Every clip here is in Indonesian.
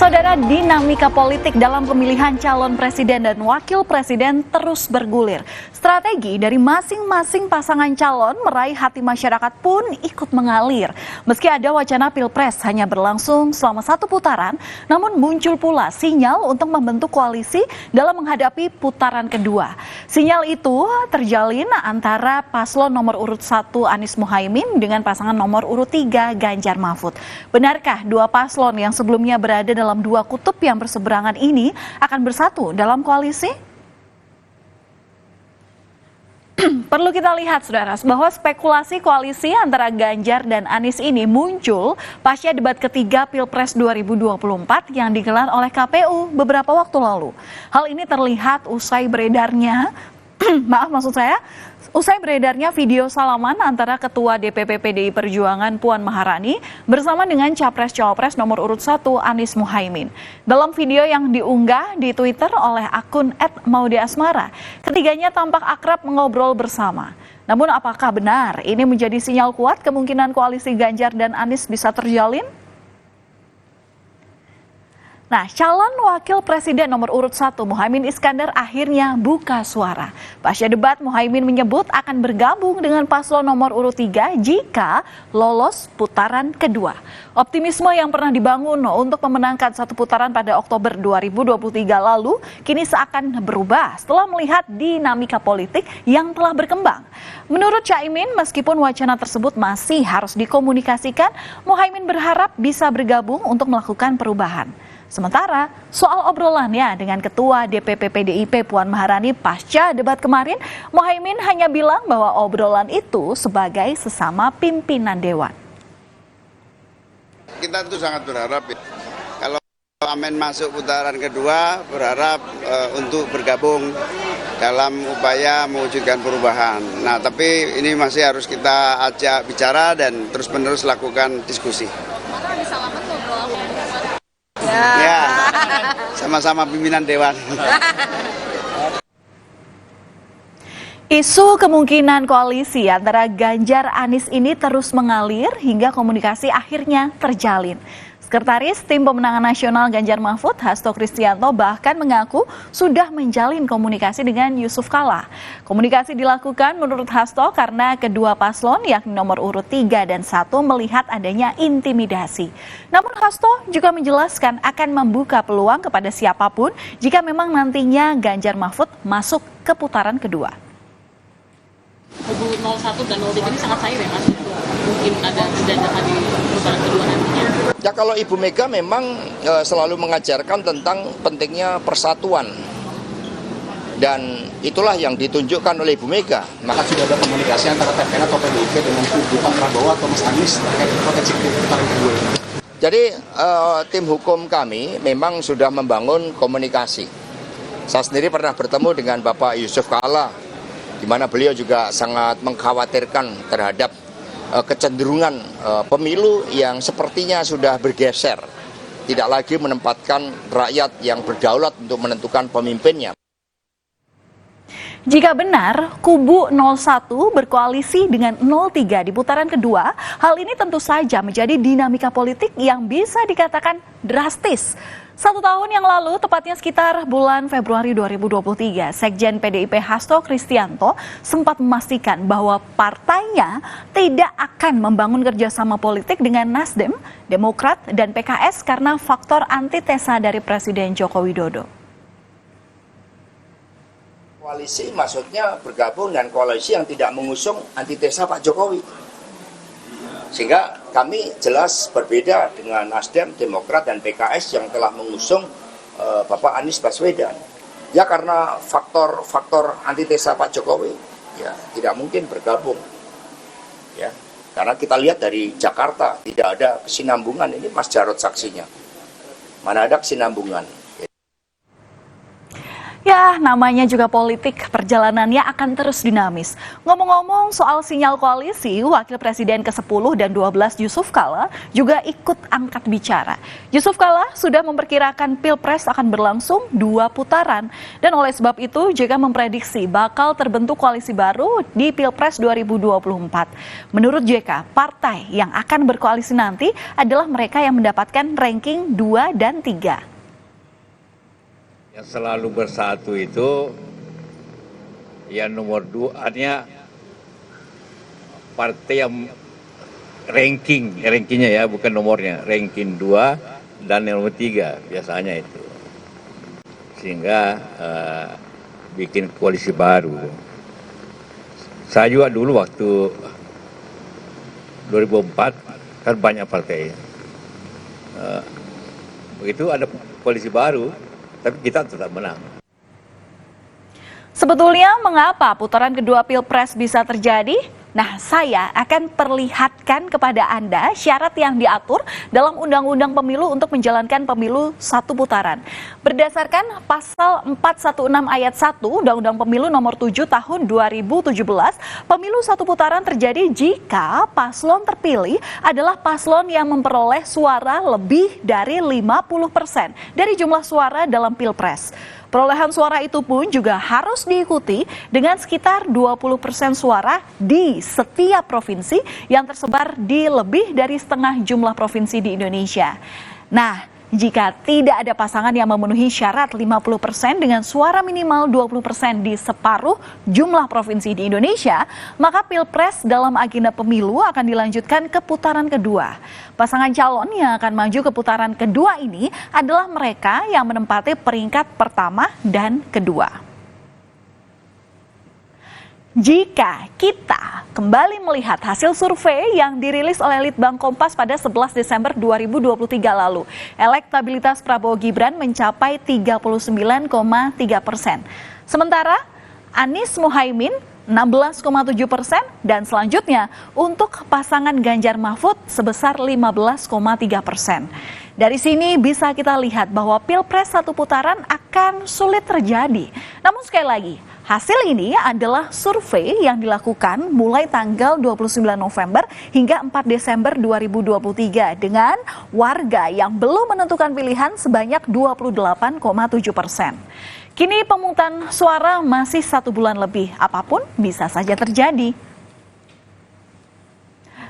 Saudara, dinamika politik dalam pemilihan calon presiden dan wakil presiden terus bergulir. Strategi dari masing-masing pasangan calon meraih hati masyarakat pun ikut mengalir. Meski ada wacana pilpres hanya berlangsung selama satu putaran, namun muncul pula sinyal untuk membentuk koalisi dalam menghadapi putaran kedua. Sinyal itu terjalin antara paslon nomor urut 1 Anies Mohaimin dengan pasangan nomor urut 3 Ganjar Mahfud. Benarkah dua paslon yang sebelumnya berada dalam dua kutub yang berseberangan ini akan bersatu dalam koalisi? Perlu kita lihat, saudara, bahwa spekulasi koalisi antara Ganjar dan Anies ini muncul pasca debat ketiga Pilpres 2024 yang digelar oleh KPU beberapa waktu lalu. Hal ini terlihat usai beredarnya usai beredarnya video salaman antara Ketua DPP PDI Perjuangan Puan Maharani bersama dengan Capres-Cawapres nomor urut 1 Anies Mohaimin. Dalam video yang diunggah di Twitter oleh akun @maudeasmara, ketiganya tampak akrab mengobrol bersama. Namun apakah benar ini menjadi sinyal kuat kemungkinan koalisi Ganjar dan Anies bisa terjalin? Nah, calon wakil presiden nomor urut 1 Muhaimin Iskandar akhirnya buka suara. Pasca debat, Muhaimin menyebut akan bergabung dengan paslon nomor urut 3 jika lolos putaran kedua. Optimisme yang pernah dibangun untuk memenangkan satu putaran pada Oktober 2023 lalu kini seakan berubah setelah melihat dinamika politik yang telah berkembang. Menurut Caimin, meskipun wacana tersebut masih harus dikomunikasikan, Muhaimin berharap bisa bergabung untuk melakukan perubahan. Sementara soal obrolannya dengan Ketua DPP PDIP Puan Maharani pasca debat kemarin, Muhaimin hanya bilang bahwa obrolan itu sebagai sesama pimpinan dewan. Kita tuh sangat berharap ya, kalau Amin masuk putaran kedua, berharap untuk bergabung dalam upaya mewujudkan perubahan. Nah, tapi ini masih harus kita ajak bicara dan terus-menerus lakukan diskusi. Ya, sama-sama pimpinan dewan. Isu kemungkinan koalisi antara Ganjar Anies ini terus mengalir hingga komunikasi akhirnya terjalin. Sekretaris Tim Pemenangan Nasional Ganjar Mahfud, Hasto Kristianto, bahkan mengaku sudah menjalin komunikasi dengan Yusuf Kala. Komunikasi dilakukan menurut Hasto karena kedua paslon yakni nomor urut 3 dan 1 melihat adanya intimidasi. Namun Hasto juga menjelaskan akan membuka peluang kepada siapapun jika memang nantinya Ganjar Mahfud masuk ke putaran kedua. Kubu 01 dan 03 ini sangat cair ya, Mas? Mungkin ada kejangan di putaran kedua nantinya. Ya, kalau Ibu Mega memang selalu mengajarkan tentang pentingnya persatuan. Dan itulah yang ditunjukkan oleh Ibu Mega. Maka sudah ada komunikasi antara TPN atau PDIP dengan kubu Pak Prabowo atau Mas Anies terkait potensi putaran kedua. Jadi tim hukum kami memang sudah membangun komunikasi. Saya sendiri pernah bertemu dengan Bapak Yusuf Kala, di mana beliau juga sangat mengkhawatirkan terhadap kecenderungan pemilu yang sepertinya sudah bergeser, tidak lagi menempatkan rakyat yang berdaulat untuk menentukan pemimpinnya. Jika benar kubu 01 berkoalisi dengan 03 di putaran kedua, hal ini tentu saja menjadi dinamika politik yang bisa dikatakan drastis. 1 tahun yang lalu, tepatnya sekitar bulan Februari 2023, Sekjen PDIP Hasto Kristianto sempat memastikan bahwa partainya tidak akan membangun kerjasama politik dengan Nasdem, Demokrat, dan PKS karena faktor antitesa dari Presiden Joko Widodo. Koalisi maksudnya bergabung dengan koalisi yang tidak mengusung antitesa Pak Jokowi. Sehingga kami jelas berbeda dengan Nasdem, Demokrat, dan PKS yang telah mengusung Bapak Anies Baswedan. Ya, karena faktor antitesa Pak Jokowi, ya tidak mungkin bergabung. Ya, karena kita lihat dari Jakarta tidak ada kesinambungan. Ini Mas Jarod saksinya. Mana ada kesinambungan? Ya, Ya, namanya juga politik, perjalanannya akan terus dinamis. Ngomong-ngomong soal sinyal koalisi, Wakil Presiden ke-10 dan 12 Yusuf Kala juga ikut angkat bicara. Yusuf Kala sudah memperkirakan Pilpres akan berlangsung 2 putaran. Dan oleh sebab itu, JK memprediksi bakal terbentuk koalisi baru di Pilpres 2024. Menurut JK, partai yang akan berkoalisi nanti adalah mereka yang mendapatkan ranking 2 dan 3. Yang selalu bersatu itu yang nomor 2-nya partai yang rankingnya ya, bukan nomornya, ranking 2 dan yang nomor 3 biasanya itu, sehingga bikin koalisi baru. Saya juga dulu waktu 2004 kan banyak partai, begitu ada koalisi baru, tapi kita tetap menang. Sebetulnya mengapa putaran kedua Pilpres bisa terjadi? Nah, saya akan perlihatkan kepada Anda syarat yang diatur dalam Undang-Undang Pemilu untuk menjalankan pemilu 1 putaran. Berdasarkan pasal 416 ayat 1 Undang-Undang Pemilu nomor 7 tahun 2017, pemilu 1 putaran terjadi jika paslon terpilih adalah paslon yang memperoleh suara lebih dari 50% dari jumlah suara dalam Pilpres. Perolehan suara itu pun juga harus diikuti dengan sekitar 20% suara di setiap provinsi yang tersebar di lebih dari setengah jumlah provinsi di Indonesia. Nah, jika tidak ada pasangan yang memenuhi syarat 50% dengan suara minimal 20% di separuh jumlah provinsi di Indonesia, maka Pilpres dalam agenda pemilu akan dilanjutkan ke putaran kedua. Pasangan calon yang akan maju ke putaran kedua ini adalah mereka yang menempati peringkat pertama dan kedua. Jika kita kembali melihat hasil survei yang dirilis oleh Litbang Kompas pada 11 Desember 2023 lalu, elektabilitas Prabowo Gibran mencapai 39,3%. Sementara Anies Muhaimin 16,7% dan selanjutnya untuk pasangan Ganjar Mahfud sebesar 15,3%. Dari sini bisa kita lihat bahwa Pilpres 1 putaran akan sulit terjadi. Namun sekali lagi, hasil ini adalah survei yang dilakukan mulai tanggal 29 November hingga 4 Desember 2023 dengan warga yang belum menentukan pilihan sebanyak 28,7%. Kini pemungutan suara masih 1 bulan lebih, apapun bisa saja terjadi.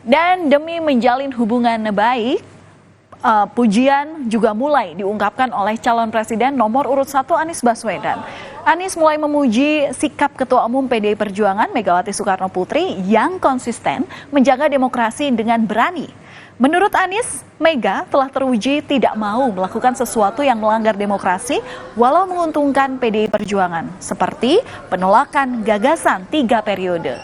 Dan demi menjalin hubungan baik, pujian juga mulai diungkapkan oleh calon presiden nomor urut 1 Anies Baswedan. Anies mulai memuji sikap Ketua Umum PDI Perjuangan Megawati Soekarno Putri yang konsisten menjaga demokrasi dengan berani. Menurut Anies, Mega telah teruji tidak mau melakukan sesuatu yang melanggar demokrasi walau menguntungkan PDI Perjuangan, seperti penolakan gagasan 3 periode.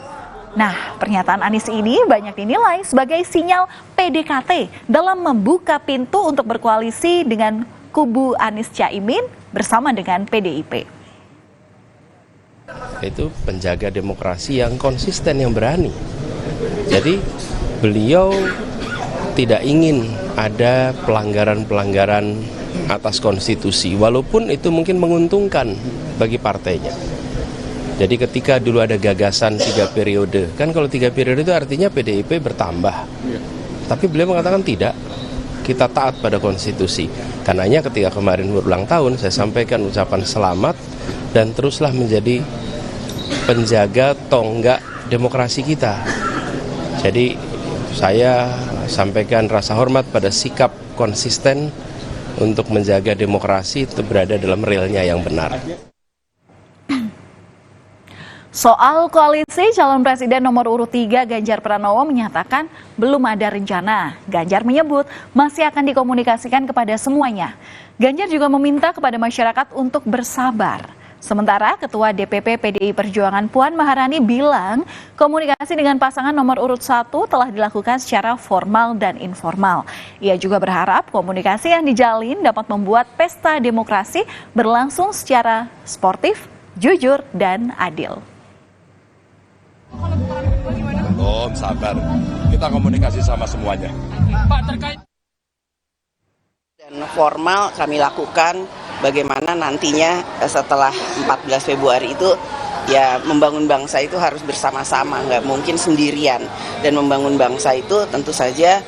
Nah, pernyataan Anies ini banyak dinilai sebagai sinyal PDKT dalam membuka pintu untuk berkoalisi dengan kubu Anies Caimin bersama dengan PDIP. Itu penjaga demokrasi yang konsisten, yang berani. Jadi beliau tidak ingin ada pelanggaran-pelanggaran atas konstitusi, walaupun itu mungkin menguntungkan bagi partainya. Jadi ketika dulu ada gagasan 3 periode, kan kalau 3 periode itu artinya PDIP bertambah. Tapi beliau mengatakan tidak, kita taat pada konstitusi. Karenanya ketika kemarin berulang tahun, saya sampaikan ucapan selamat dan teruslah menjadi penjaga tonggak demokrasi kita. Jadi saya sampaikan rasa hormat pada sikap konsisten untuk menjaga demokrasi itu berada dalam realnya yang benar. Soal koalisi, calon presiden nomor urut 3 Ganjar Pranowo menyatakan belum ada rencana. Ganjar menyebut masih akan dikomunikasikan kepada semuanya. Ganjar juga meminta kepada masyarakat untuk bersabar. Sementara Ketua DPP PDI Perjuangan Puan Maharani bilang komunikasi dengan pasangan nomor urut 1 telah dilakukan secara formal dan informal. Ia juga berharap komunikasi yang dijalin dapat membuat pesta demokrasi berlangsung secara sportif, jujur, dan adil. Oh, sabar. Kita komunikasi sama semuanya. Dan formal kami lakukan bagaimana nantinya setelah 14 Februari itu ya membangun bangsa itu harus bersama-sama, nggak mungkin sendirian. Dan membangun bangsa itu tentu saja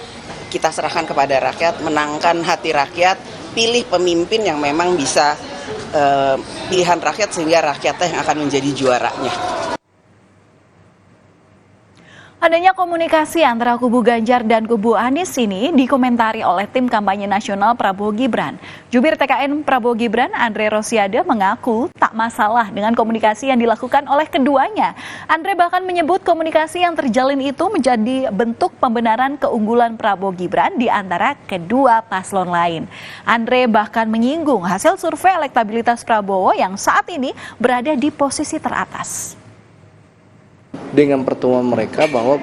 kita serahkan kepada rakyat, menangkan hati rakyat, pilih pemimpin yang memang bisa pilihan rakyat sehingga rakyatnya yang akan menjadi juaranya. Adanya komunikasi antara kubu Ganjar dan kubu Anies ini dikomentari oleh tim kampanye nasional Prabowo Gibran. Jubir TKN Prabowo Gibran, Andre Rosiade, mengaku tak masalah dengan komunikasi yang dilakukan oleh keduanya. Andre bahkan menyebut komunikasi yang terjalin itu menjadi bentuk pembenaran keunggulan Prabowo Gibran di antara kedua paslon lain. Andre bahkan menyinggung hasil survei elektabilitas Prabowo yang saat ini berada di posisi teratas. Dengan pertemuan mereka bahwa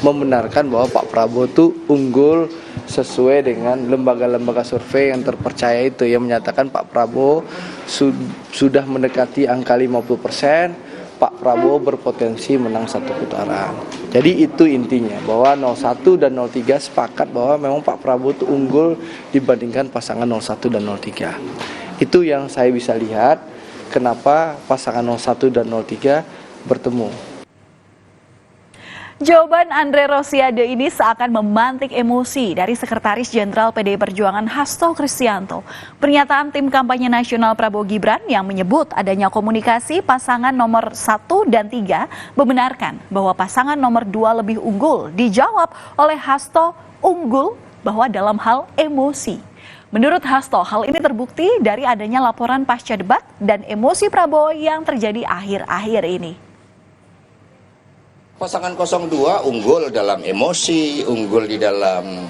membenarkan bahwa Pak Prabowo itu unggul sesuai dengan lembaga-lembaga survei yang terpercaya itu, yang menyatakan Pak Prabowo sudah mendekati angka 50%, Pak Prabowo berpotensi menang satu putaran. Jadi itu intinya, bahwa 01 dan 03 sepakat bahwa memang Pak Prabowo itu unggul dibandingkan pasangan 01 dan 03. Itu yang saya bisa lihat kenapa pasangan 01 dan 03 bertemu. Jawaban Andre Rosiade ini seakan memantik emosi dari Sekretaris Jenderal PDI Perjuangan Hasto Kristianto. Pernyataan tim kampanye nasional Prabowo Gibran yang menyebut adanya komunikasi pasangan nomor 1 dan 3 membenarkan bahwa pasangan nomor 2 lebih unggul. Dijawab oleh Hasto unggul bahwa dalam hal emosi. Menurut Hasto, hal ini terbukti dari adanya laporan pasca debat dan emosi Prabowo yang terjadi akhir-akhir ini. Pasangan 02 unggul dalam emosi, unggul di dalam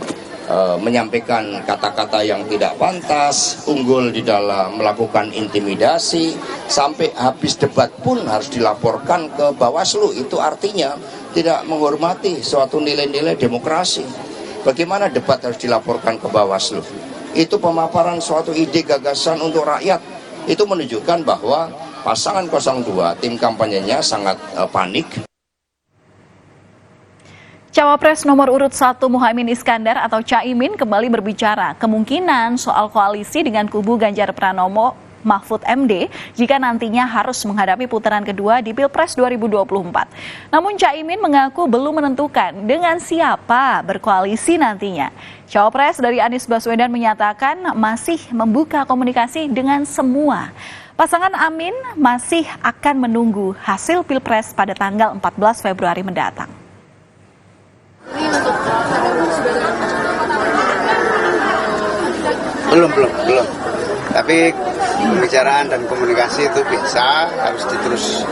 menyampaikan kata-kata yang tidak pantas, unggul di dalam melakukan intimidasi, sampai habis debat pun harus dilaporkan ke Bawaslu. Itu artinya tidak menghormati suatu nilai-nilai demokrasi. Bagaimana debat harus dilaporkan ke Bawaslu? Itu pemaparan suatu ide gagasan untuk rakyat. Itu menunjukkan bahwa pasangan 02 tim kampanyenya sangat panik. Cawapres nomor urut 1 Muhaimin Iskandar atau Caimin kembali berbicara kemungkinan soal koalisi dengan kubu Ganjar Pranowo Mahfud MD jika nantinya harus menghadapi putaran kedua di Pilpres 2024. Namun Caimin mengaku belum menentukan dengan siapa berkoalisi nantinya. Cawapres dari Anies Baswedan menyatakan masih membuka komunikasi dengan semua. Pasangan Amin masih akan menunggu hasil Pilpres pada tanggal 14 Februari mendatang. Belum. Tapi pembicaraan dan komunikasi itu bisa harus terus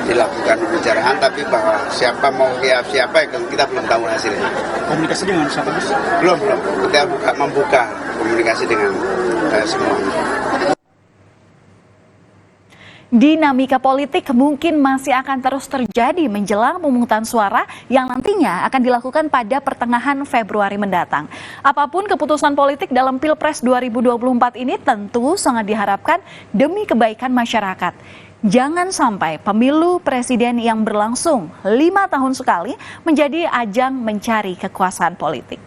dilakukan pembicaraan, tapi bahwa siapa mau siapa kita belum tahu hasilnya. Komunikasi dengan siapa, Mas? Belum. Kita membuka komunikasi dengan semua. Dinamika politik mungkin masih akan terus terjadi menjelang pemungutan suara yang nantinya akan dilakukan pada pertengahan Februari mendatang. Apapun keputusan politik dalam Pilpres 2024 ini tentu sangat diharapkan demi kebaikan masyarakat. Jangan sampai pemilu presiden yang berlangsung 5 tahun sekali menjadi ajang mencari kekuasaan politik.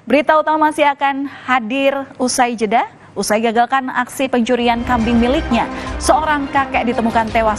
Berita utama masih akan hadir usai jeda. Usai gagalkan aksi pencurian kambing miliknya, seorang kakek ditemukan tewas